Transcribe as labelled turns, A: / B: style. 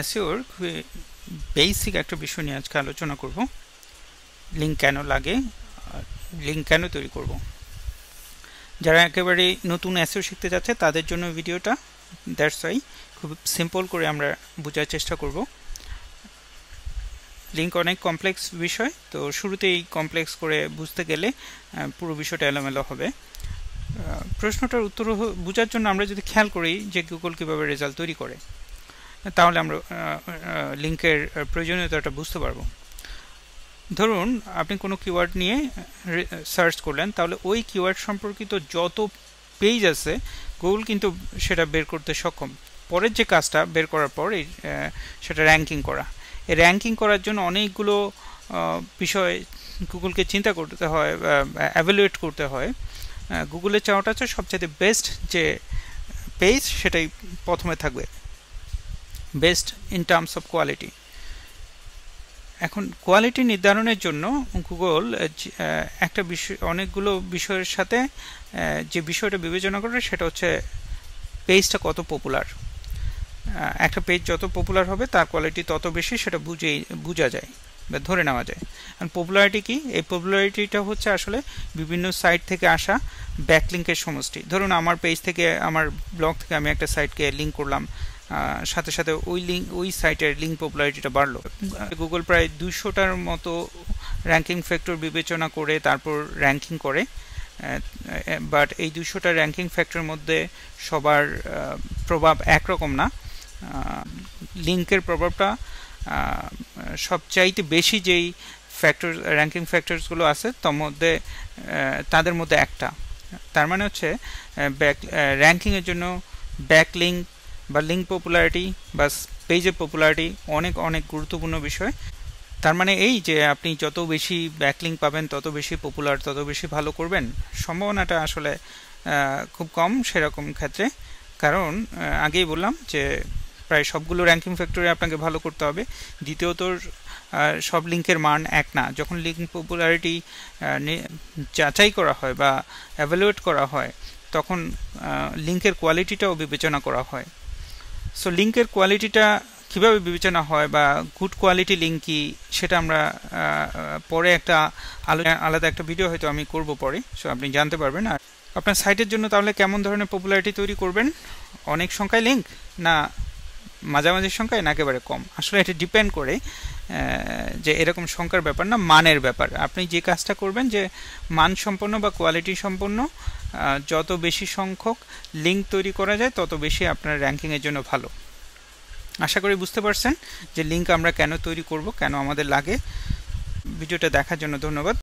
A: এসইওর খুবই বেসিক একটা বিষয় নিয়ে আজকে আলোচনা করব। লিঙ্ক কেন লাগে, লিঙ্ক কেন তৈরি করব। যারা একেবারে নতুন এসইও শিখতে যাচ্ছে তাদের জন্য ভিডিওটা, দ্যাটস ওয়াই খুব সিম্পল করে আমরা বোঝার চেষ্টা করব। লিঙ্ক অনেক কমপ্লেক্স বিষয়, তো শুরুতেই কমপ্লেক্স করে বুঝতে গেলে পুরো বিষয়টা এলোমেলো হবে। প্রশ্নটার উত্তর বোঝার জন্য আমরা যদি খেয়াল করি যে গুগল কীভাবে রেজাল্ট তৈরি করে, তাহলে আমরা লিঙ্কের প্রয়োজনীয়তাটা বুঝতে পারবো। ধরুন আপনি কোনো কিওয়ার্ড নিয়ে সার্চ করলেন, তাহলে ওই কিওয়ার্ড সম্পর্কিত যত পেজ আছে গুগল কিন্তু সেটা বের করতে সক্ষম। পরের যে কাজটা বের করার পর সেটা র্যাঙ্কিং করা। এই র্যাঙ্কিং করার জন্য অনেকগুলো বিষয় গুগলকে চিন্তা করতে হয়, এভালুয়েট করতে হয়। গুগলের চাওয়াটা হচ্ছে সবচেয়ে বেস্ট যে পেজ সেটাই প্রথমে থাকবে, best in terms of quality. এখন কোয়ালিটি নির্ধারণের জন্য গুগল একটা বিষয়, অনেকগুলো বিষয়ের সাথে যে বিষয়টা বিবেচনা করে সেটা হচ্ছে পেজটা কত পপুলার। একটা পেজ যত পপুলার হবে তার কোয়ালিটি তত বেশি, সেটা বোঝা যায় বা ধরে নেওয়া যায়। আর পপুলারিটি কি? এই পপুলারিটিটা হচ্ছে আসলে বিভিন্ন সাইট থেকে আসা ব্যাকলিঙ্কের সমষ্টি। ধরুন আমার পেজ থেকে, আমার ব্লগ থেকে আমি একটা সাইটকে লিঙ্ক করলাম, সাথে সাথে ওই সাইটের লিঙ্ক পপুলারিটিটা বাড়লো। গুগল প্রায় 200টার মতো র্যাঙ্কিং ফ্যাক্টর বিবেচনা করে তারপর র্যাঙ্কিং করে, বাট এই 200টা র্যাঙ্কিং ফ্যাক্টরের মধ্যে সবার প্রভাব একরকম না। লিঙ্কের প্রভাবটা সবচাইতে বেশি যেই ফ্যাক্টর, র্যাঙ্কিং ফ্যাক্টরসগুলো আছে তাদের মধ্যে একটা। তার মানে হচ্ছে র্যাঙ্কিংয়ের জন্য ব্যাকলিঙ্ক বা লিঙ্ক পপুলারিটি বা পেজের পপুলারিটি অনেক অনেক গুরুত্বপূর্ণ বিষয়। তার মানে এই যে আপনি যত বেশি ব্যাকলিঙ্ক পাবেন তত বেশি পপুলার, তত বেশি ভালো করবেন, সম্ভাবনাটা আসলে খুব কম সেরকম ক্ষেত্রে। কারণ আগেই বললাম যে প্রায় সবগুলো র্যাঙ্কিং ফ্যাক্টরে আপনাকে ভালো করতে হবে। দ্বিতীয়ত সব লিঙ্কের মান এক না। যখন লিঙ্ক পপুলারিটি যাচাই করা হয় বা এভালুয়েট করা হয়, তখন লিঙ্কের কোয়ালিটিটাও বিবেচনা করা হয়। সো লিঙ্কের কোয়ালিটিটা কীভাবে বিবেচনা হয় বা গুড কোয়ালিটি লিঙ্ক কি, সেটা আমরা পরে একটা আলাদা একটা ভিডিও হয়তো আমি করব পরে, সো আপনি জানতে পারবেন। আর আপনার সাইটের জন্য তাহলে কেমন ধরনের পপুলারিটি তৈরি করবেন? অনেক সংখ্যায় লিঙ্ক, না মাঝামাঝি সংখ্যায়, না একেবারে কম? আসলে এটা ডিপেন্ড করে যে এরকম সংখ্যার ব্যাপার না, মানের ব্যাপার। আপনি যে কাজটা করবেন যে মানসম্পন্ন বা কোয়ালিটি সম্পন্ন যত বেশি সংখ্যক লিঙ্ক তৈরি করা যায় তত বেশি আপনার র্যাঙ্কিংয়ের জন্য ভালো। আশা করি বুঝতে পারছেন যে লিঙ্ক আমরা কেন তৈরি করব, কেন আমাদের লাগে। ভিডিওটা দেখার জন্য ধন্যবাদ।